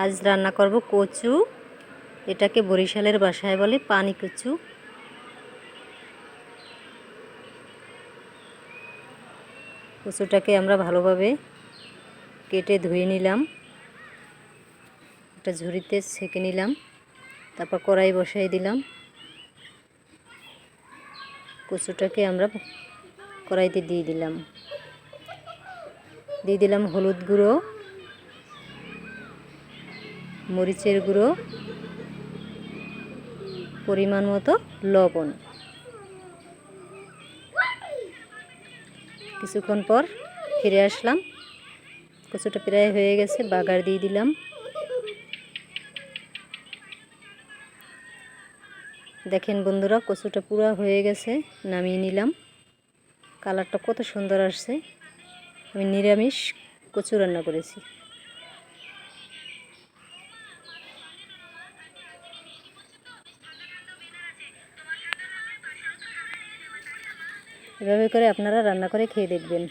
আজ রান্না করব কচু। এটাকে বরিশালের ভাষায় বলে পানি কচু। কচুটাকে আমরা ভালোভাবে কেটে ধুয়ে নিলাম, একটা ঝুড়িতে ছেঁকে নিলাম, তারপর কড়াই বসাই দিলাম। কচুটাকে আমরা কড়াইতে দিয়ে দিলাম হলুদ গুঁড়ো, মরিচের গুঁড়ো, পরিমাণ মতো লবণ। কিছুক্ষণ পর ফিরে আসলাম, কচুটা প্রায় হয়ে গেছে, বাগার দিয়ে দিলাম। দেখেন বন্ধুরা, কচুটা পুরো হয়ে গেছে, নামিয়ে নিলাম। কালারটা কত সুন্দর আসছে। আমি নিরামিষ কচু রান্না করেছি। এভাবে করে আপনারা রান্না করে খেয়ে দেখবেন।